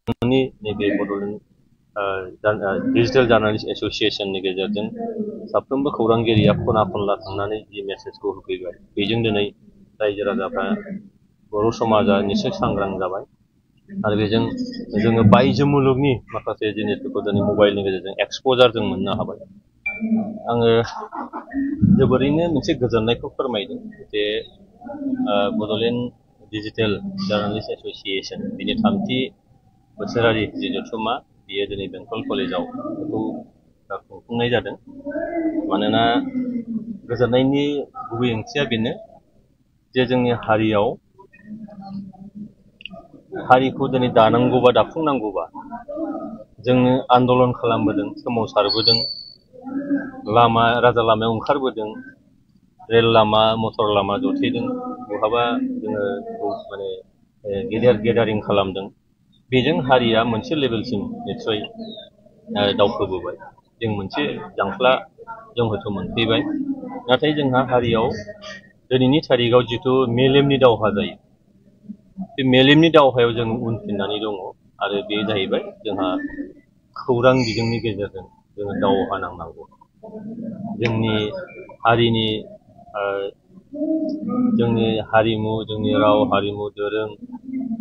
नैबे Bodoland digital journalist एस'सिएशननि गेजेरजों साफ्रोमबो खौरांगिरिया खना खनला थांनानै जि मेसेजखौ होफैबाय बेजों दिनै रायजो राजाफ्रा बर' समाजा निश्चय सांग्रां जाबाय आरो बेजों जोङो बायजो मुलुगनि माखासे जिनिसफोरखौ दिनै मबाइलनि गेजेरजों एक्सप'जार जों मोननो हाबाय। आङो जोबोरैनो मोनसे गोजोननायखौ फोरमायदों जे बड'लेण्ड डिजिटेल जार्नालिस्ट एस'सिएशन बिनि 3थि बोसोरारि जि जथुम्मा बियो दिनै बेंटल कलेजाव बेखौ खुंफुंनाय जादों। मानोना गोजोननायनि गुबै ओंथिया बेनो जे जोंनि हारिखौ दिनै दानांगौबा दाफुंनांगौबा जोङो आन्दलन खालामबोदों, सोमावसारबोदों, राजा लामायाव ओंखारबोदों, रेल लामा मटर लामा जथेदों, बहाबा जोङो माने गेदेर गेदारिं खालामदों। बेजों हारिया मोनसे लेभेलसिम निस्सय दावखोबोबाय। जों मोनसे जांख्ला जों हयथ' मोनफैबाय। नाथाय जोंहा हारियाव दिनैनि थारिखआव जिथु मेलेमनि दावहा जायो, बे मेलेमनि दावहायाव जों उनफिननानै दङ आरो बे जाहैबाय जोंहा खौरां बिजोंनि गेजेरजों जोङो दावहा नांनांगौ। जोंनि हारिमु, जोंनि राव हारिमु, दोरों,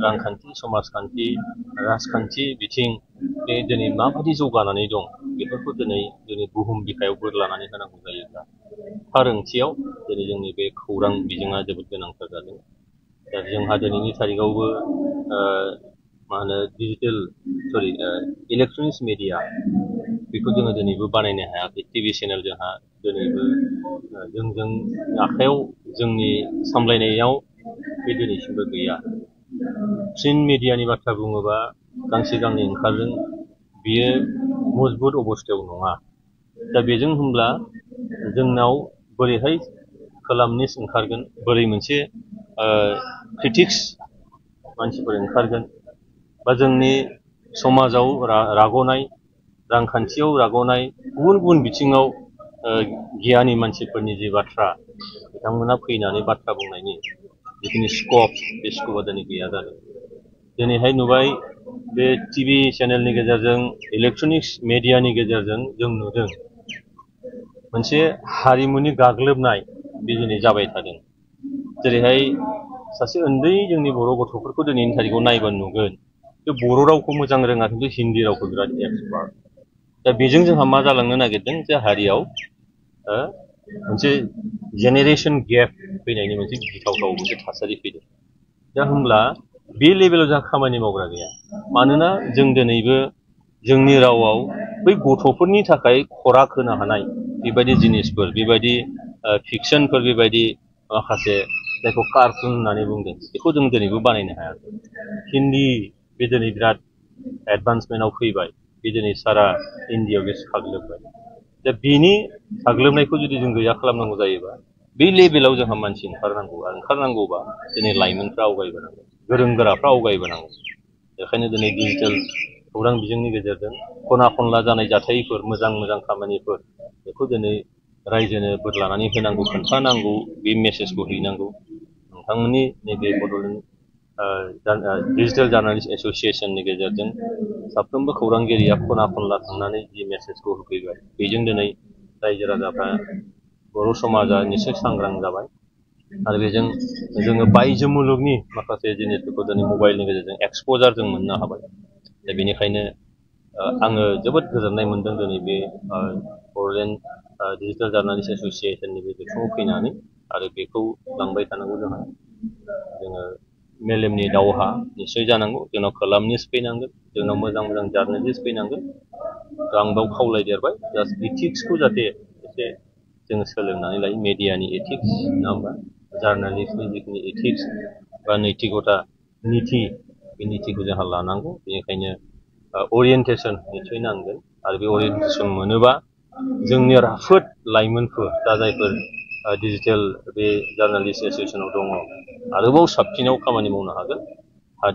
रांखान्थि, समाजखान्थि, राजखान्थि बिथिं बे दिनै माबायदि जौगानानै दं बेफोरखौ दिनै जोंनि बुहुम बिखायाव बोरलानानै होनांगौ जायोब्ला थार ओंथियाव दिनै जोंनि बे खौरां बिजोङा जोबोद गोनांथार जादों। दा जोंहा दिनैनि थारिखआवबो इलेक्ट्रनिक्स मिडिया बेखौ जोङो दिनैबो बानायनो हायाखै। टिभि चेनेल जोंहा दिनैबो जों आखायाव जोंनि सामलायनायाव बे दिनैसिमबो गैया। प्रिन्ट मिडियानि बाथ्रा बुङोबा गांसे गांनै ओंखारदों, बियो मजबुत अबस्थायाव नङा। दा बेजों होनब्ला जोंनाव बोरैहाय कलामनिस्ट ओंखारगोन, बोरै मोनसे क्रिटिक्स मानसिफोर ओंखारगोन, बा जोंनि समाजाव राग'नाय, रांखान्थियाव राग'नाय, गुबुन गुबुन बिथिङाव गियानि मानसिफोरनि जि बाथ्रा बिथांमोना फैनानै बाथ्रा बुंनायनि जिखिनि स्कप, बे स्कपा दिनै गैया जादों। दिनैहाय नुबाय बे टिभि चेनेलनि गेजेरजों, इलेक्ट्रनिक्स मिडियानि गेजेरजों जों नुदों मोनसे हारिमुनि गाग्लोबनाय बे दिनै जाबाय थादों। जेरैहाय सासे उन्दै जोंनि बर' गथ'फोरखौ दिनैनि थारिखआव नायबा नुगोन बे बर' रावखौ मोजां रोङा, खिन्थु हिन्दी रावखौ बिराद एक्सपार्ट। दा बेजों जोंहा मा जालांनो नागिरदों जे हारियाव मोनसे जेनेरेसन गेप फैनायनि मोनसे गिथावथाव मोनसे थासारि फैदों। दा होमब्ला बे लेभेलाव जोंहा खामानि मावग्रा गैया। मानोना जों दिनैबो जोंनि रावाव बै गथ'फोरनि थाखाय खराग होनो हानाय बेबायदि जिनिसफोर, बेबायदि फिक्सनफोर, बेबायदि माखासे जायखौ कार्टुन होननानै बुंदों बेखौ जों दिनैबो बानायनो हायाखै। हिन्दी बे दिनै बिराद एडभान्समेन्टआव फैबाय, बे दिनै सारा इन्डियायाव बे साग्लोबबाय। दा बेनि साग्लोबनायखौ जुदि जों गैया खालामनांगौ जायोबा बे लेभेलाव जोंहा मानसि ओंखारनांगौ। आरो ओंखारनांगौबा दिनै लाइमोनफ्रा आवगायबोनांगौ, गोरों गोराफ्रा आवगायबोनांगौ। बेखायनो दिनै डिजिटेल खौरां बिजोंनि गेजेरजों खना खनला जानाय जाथायफोर, मोजां मोजां खामानिफोर, बेखौ दिनै रायजोनो बोरलानानै होनांगौ, खोन्थानांगौ, बे मेसेजखौ हैनांगौ। नोंथांमोननि नैबे बड'लेण्ड डिजिटेल जार्नालिस्ट एस'सिएशननि गेजेरजों साफ्रोमबो खौरांगिरिया खना खनला थांनानै जि मेसेजखौ होफैबाय बेजों दिनै रायजो राजाफ्रा बर' समाजा निश्चय सांग्रां जाबाय आरो बेजों जोङो बायजो मुलुगनि माखासे जिनिसफोरखौ दिनै मबाइलनि गेजेरजों एक्सप'जार जों मोननो हाबाय। दा बेनिखायनो आङो जोबोद गोजोननाय मोनदों दिनै बे बड'लेण्ड डिजिटेल जार्नालिस्ट एस'सिएशननि बे जथुमाव फैनानै। आरो बेखौ लांबाय थानांगौ जोङो मेलेमनि दावहा निश्चय जानांगौ। जोंनाव कलामनिस्ट फैनांगोन, जोंनाव मोजां मोजां जार्नालिस्ट फैनांगोन। आं बाव खावलायदेरबाय जास्ट इथिक्सखौ जाहाथे एसे जोङो सोलोंनानै लायो, मेडियानि एथिक्स नङा होमबा, जार्नालिस्टनि जिखिनि एथिक्स बा नैतिकता निथि, बे निथिखौ जोंहा लानांगौ। बेनिखायनो अरियेन्टेसन निश्चय नांगोन। आरो बे अरियेन्टेसन मोनोबा जोंनि राफोद लाइमोनफोर, दा जायफोर डिजिटेल बे जार्नालिस्ट एस'सिएशनाव दङ, आरोबाव साबसिनाव खामानि मावनो हागोन,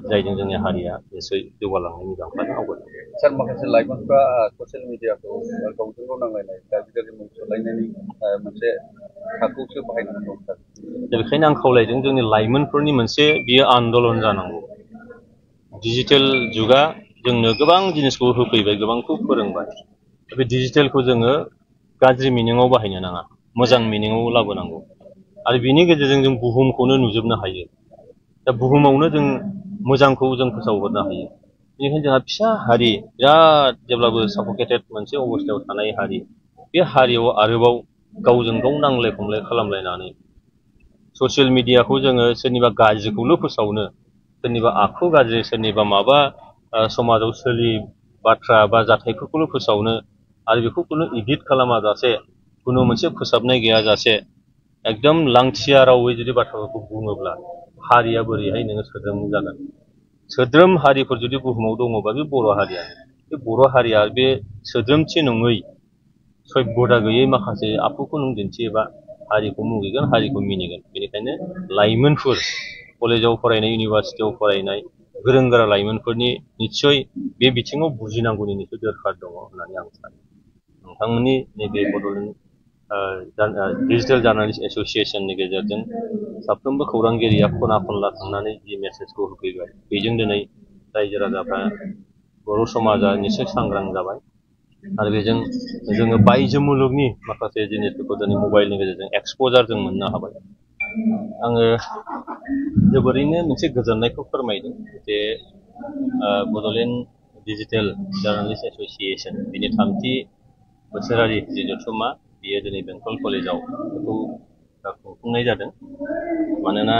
जायजों जोंनि हारिया निश्चय जौगालांनायनि जांख्लाजों आवगायलांगोन। सार, माखासे लाइमोनफ्रा ससियेल मिडियाखौ गावजों गाव नांलायनाय, गाज्रि मुं सोलायनायनि मोनसे थाखोआवसो बाहायनानै दं सार। दा बेखायनो आं खावलायदों जोंनि लाइमोनफोरनि मोनसे बियो आन्दलन जानांगौ। डिजिटेल जुगा जोंनो गोबां जिनिसखौ होफैबाय, गोबांखौ फोरोंबाय। बे डिजिटेलखौ जोङो गाज्रि मिनिङाव बाहायनो नाङा, मोजां मिनिङाव लाबोनांगौ। आरो बिनि गेजेरजों जों बुहुमखौनो नुजोबनो हायो। दा बुहुमावनो जों मोजांखौ जों फोसावहरनो हायो। बेनिखायनो जोंहा फिसा हारि, बिराद जेब्लाबो साफकेटेड मोनसे अबस्थायाव थानाय हारि, बे हारियाव आरोबाव गावजों गाव नांलाय खमलाय खालामलायनानै ससियेल मिडियाखौ जोङो सोरनिबा गाज्रिखौल' फोसावनो, सोरनिबा आखु गाज्रि, सोरनिबा माबा समाजाव सोलि बाथ्रा बा जाथायफोरखौल' फोसावनो, आरो बेखौ खुनु इडिट खालामाजासे, खुनु मोनसे फोसाबनाय गैयाजासे एकदम लांथिया रावै जुदि बाथ्राफोरखौ बुङोब्ला हारिया बोरैहाय नोङो सोद्रोम जागोन। सोद्रोम हारिफोर जुदि बुहुमाव दङबा बे बर' हारियानो। बे बर' हारिया बे सोद्रोमथि नङै, सभ्यता गैयै माखासे आखुखौ नों दिन्थियोबा हारिखौ मुगैगोन, हारिखौ मिनिगोन। बेनिखायनो लाइमोनफोर, कलेजाव फरायनाय, इउनिभारसिटियाव फरायनाय गोरों गोरा लाइमोनफोरनि निस्सय बे बिथिङाव बुजिनांगौनि निस्सय दरखार दङ होननानै आं सानो। नोंथांमोननि नैबे बड'लेण्ड डिजिटेल जार्नालिस्ट एस'सियेसननि गेजेरजों साफ्रोमबो खौरांगिरिया खना खनला थांनानै जि मेसेजखौ होफैबाय, बेजों दिनै रायजो राजाफ्रा, बर' समाजा निस्सय सांग्रां जाबाय। आरो बेजों जोङो बायजो मुलुगनि माखासे जिनिसफोरखौ दिनै मबाइलनि गेजेरजों एक्सप'जार जों मोननो हाबाय। आङो जोबोरैनो मोनसे गोजोननायखौ फोरमायदों जे बड'लेण्ड डिजिटेल जार्नालिस्ट एस'सियेसन, बिनि 3थि बोसोरारि जि जथुम्मा, बियो दिनै बेंटल कलेजाव बेखौ खुंफुंनाय जादों। मानोना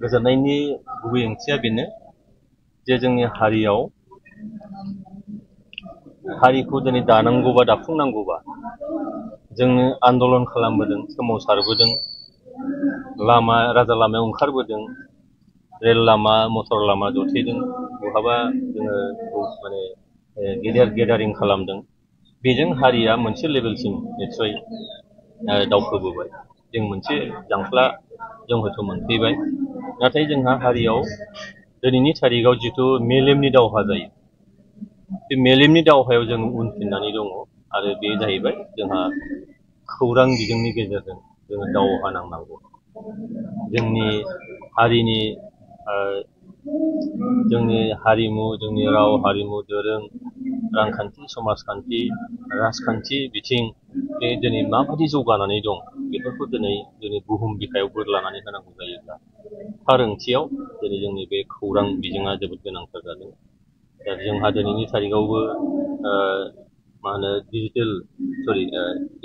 गोजोननायनि गुबै ओंथिया बेनो जे जोंनि हारिखौ दिनै दानांगौबा, दाफुंनांगौबा जोंनो आन्दलन खालामबोदों, सोमावसारबोदों, राजा लामायाव ओंखारबोदों, रेल लामा, मटर लामा जथेदों, बहाबा जोङो माने गेदारिं खालामदों। बेजों हारिया मोनसे लेभेलसिम निस्सय दावखोबोबाय। जों मोनसे जांख्ला जों हयथ' मोनफैबाय। नाथाय जोंहा हारियाव दिनैनि थारिखआव जिथु मेलेमनि दावहा जायो, बे मेलेमनि दावहायाव जों उनफिननानै दङ। आरो बे जाहैबाय जोंहा खौरां बिजोंनि गेजेरजों जोङो दावहा नांनांगौ। जोंनि हारिमु, जोंनि राव हारिमु, दोरों, रांखान्थि, समाजखान्थि, राजखान्थि बिथिं, बे दिनै माबायदि जौगानानै दं, बेफोरखौ दिनै जोंनि बुहुम बिखायाव बोरलानानै होनांगौ जायोब्ला थार ओंथियाव दिनै जोंनि बे खौरां बिजोङा जोबोद गोनांथार जादों। दा जोंहा दिनैनि थारिखआवबो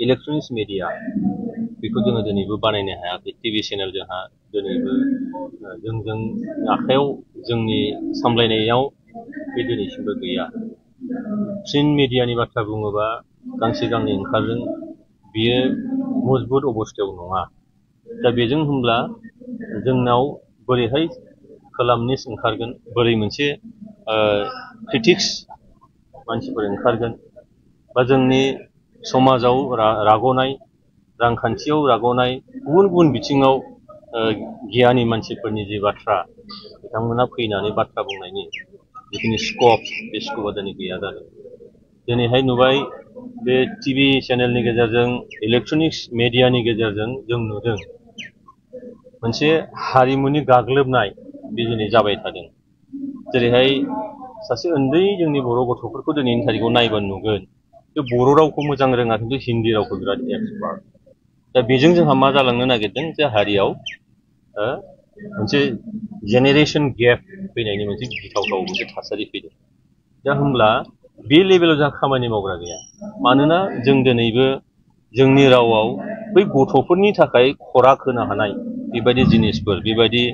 इलेक्ट्रनिक्स मिडिया, बेखौ जोङो दिनैबो बानायनो हायाखै। टिभि चेनेल जोंहा दिनैबो जोंजों आखायाव, जोंनि सामलायनायाव बे दिनैसिमबो गैया। प्रिन्ट मिडियानि बाथ्रा बुङोबा गांसे गांनै ओंखारदों, बियो मजबुत अबस्थायाव नङा। दा बेजों होनब्ला जोंनाव बोरैहाय कलामनिस्ट ओंखारगोन, बोरै मोनसे क्रिटिक्स मानसिफोर ओंखारगोन, बा जोंनि समाजाव राग'नाय, रांखान्थियाव राग'नाय, गुबुन गुबुन बिथिङाव गियानि मानसिफोरनि जि बाथ्रा, बिथांमोना फैनानै बाथ्रा बुंनायनि जिखिनि स्कप, बे स्कपा दिनै गैया जादों। दिनैहाय नुबाय बे टिभि चेनेलनि गेजेरजों, इलेक्ट्रनिक्स मिडियानि गेजेरजों जों नुदों मोनसे हारिमुनि गाग्लोबनाय, बे दिनै जाबाय थादों। जेरैहाय सासे उन्दै जोंनि बर' गथ'फोरखौ दिनैनि थारिखआव नायबा नुगोन, बे बर' रावखौ मोजां रोङा, खिन्थु हिन्दी रावखौ बिराद एक्सपार्ट। दा बेजों जोंहा मा जालांनो नागिरदों, जे हारियाव मोनसे जेनेरेसन गेप फैनायनि मोनसे गिथावथाव मोनसे थासारि फैदों। दा होमब्ला बे लेभेलाव जोंहा खामानि मावग्रा गैया। मानोना जों दिनैबो जोंनि रावाव बै गथ'फोरनि थाखाय खराग होनो हानाय बेबायदि जिनिसफोर, बेबायदि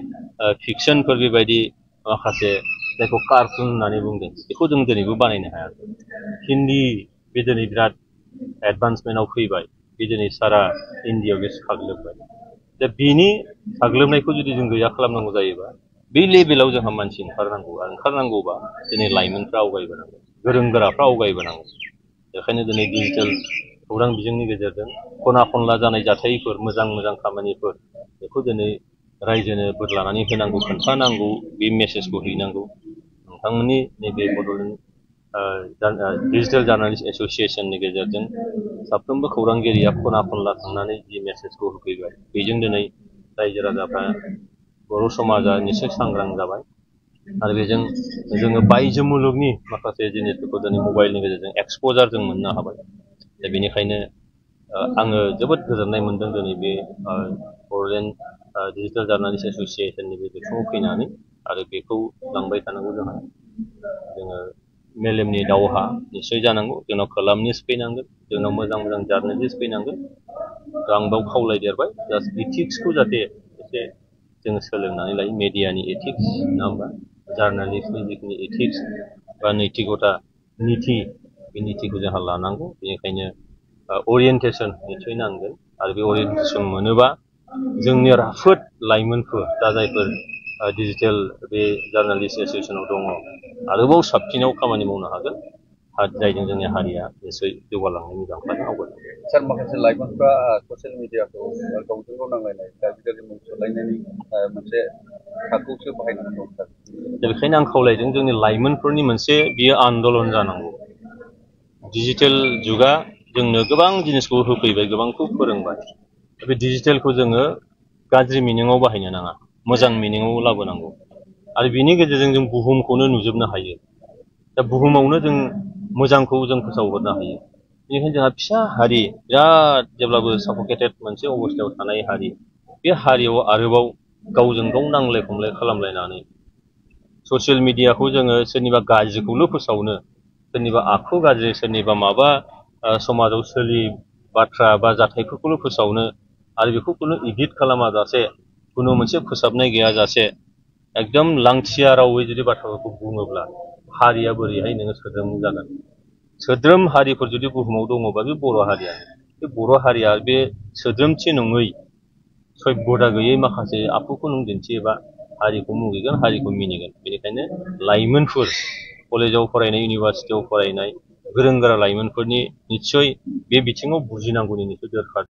फिक्सनफोर, बेबायदि माखासे जायखौ कार्टुन होननानै बुंदों, बेखौ जों दिनैबो बानायनो हायाखै। हिन्दी, बे दिनै बिराद एडभान्समेन्टआव फैबाय, बे दिनै सारा इण्डियाआव बे साग्लोबबाय। दा बेनि साग्लोबनायखौ जुदि जों गैया खालामनांगौ जायोबा, बे लेभेलाव जोंहा मानसि ओंखारनांगौ। आरो ओंखारनांगौबा दिनै लाइमोनफ्रा आवगायबोनांगौ, गोरों गोराफ्रा आवगायबोनांगौ। बेखायनो दिनै डिजिटेल खौरां बिजोंनि गेजेरजों खना खनला जानाय जाथायफोर, मोजां मोजां खामानिफोर, बेखौ दिनै रायजोनो बोरलानानै होनांगौ, खोन्थानांगौ, बे मेसेजखौ हैनांगौ। नोंथांमोननि नैबे बड'लेण्ड डिजिटेल जार्नालिस्ट एस'सियेसननि गेजेरजों साफ्रोमबो खौरांगिरिया खना खनला थांनानै जि मेसेजखौ होफैबाय, बेजों दिनै रायजो राजाफ्रा, बर' समाजा निस्सय सांग्रां जाबाय। आरो बेजों जोङो बायजो मुलुगनि माखासे जिनिसफोरखौ दिनै मबाइलनि गेजेरजों एक्सप'जार जों मोननो हाबाय दा बेनिखायनो आङो जोबोद गोजोननाय मोनदों दिनै बे बर'लेण्ड डिजिटेल जार्नालिस्ट एस'सिएशननि बे बिथिङाव फैनानै आरो बेखौ लांबाय थानांगौ जोङो मेलेमनि दावहा निस्सय जानांगौ जोंनाव कलामनिस्ट फैनांगोन जोंनाव मोजां मोजां जार्नालिस्ट फैनांगोन आं बाव खावलायदेरबाय जास्ट इथिक्सखौ जाहाथे एसे जोङो सोलोंनानै लायो मेडियानि एथिक्स नङा होमबा जार्नालिस्टनि जिखिनि एथिक्स बा नैतिकता निथि बे निथिखौ जोंहा लानांगौ बेनिखायनो अरियेन्टेसन निस्सय नांगोन आरो बे अरियेन्टेसन मोनोबा जोंनि राफोद लाइमोनफोर दा जायफोर डिजिटेल बे जार्नालिस्ट एस'सिएशनाव दङ आरोबाव साबसिनाव खामानि मावनो हागोन जायजों जोंनि हारिया निस्सय जौगालांनायनि जांख्लाजों आवगायलांगोन सार माखासे लाइमोनफ्रा ससियेल मिडियाखौ गावजों गाव नांलायनाय गाज्रि गाज्रि मुं सोलायनायनि मोनसे थाखोआवसो बाहायनानै दं सार दा बेखायनो आं खावलायदों जोंनि लाइमोनफोरनि मोनसे बियो आन्दलन जानांगौ डिजिटेल जुगा जोंनो गोबां जिनिसखौ होफैबाय गोबांखौ फोरोंबाय बे डिजिटेलखौ जोङो गाज्रि मिनिङाव बाहायनो नाङा मोजां मिनिङाव लाबोनांगौ आरो बिनि गेजेरजों जों बुहुमखौनो नुजोबनो हायो दा बुहुमावनो जों मोजांखौ जों फोसावहरनो हायो बेनिखायनो जोंहा फिसा हारि बिराद जेब्लाबो साफकेटेड मोनसे अबस्थायाव थानाय हारि बे हारियाव आरोबाव गावजों गाव नांलाय खमलाय खालामलायनानै ससियेल मिडियाखौ जोङो सोरनिबा गाज्रिखौल' फोसावनो सोरनिबा आखु गाज्रि सोरनिबा माबा समाजाव सोलि बाथ्रा बा जाथायफोरखौल' फोसावनो आरो बेखौ खुनु इडिट खालामाजासे खुनु मोनसे फोसाबनाय गैयाजासे एकदम लांथिया रावै जुदि बाथ्राफोरखौ बुङोब्ला हारिया बोरैहाय नोङो सोद्रोम जागोन सोद्रोम हारिफोर जुदि बुहुमाव दङबा बे बर' हारियानो बे बर' हारिया बे सोद्रोमथि नङै सभ्यता गैयै माखासे आखुखौ नों दिन्थियोबा हारिखौ मुगैगोन हारिखौ मिनिगोन बेनिखायनो लाइमोनफोर कलेजाव फरायनाय इउनिभारसिटियाव फरायनाय गोरों गोरा लाइमोनफोरनि निस्सय बे बिथिङाव बुजिनांगौनि निस्सय दरखार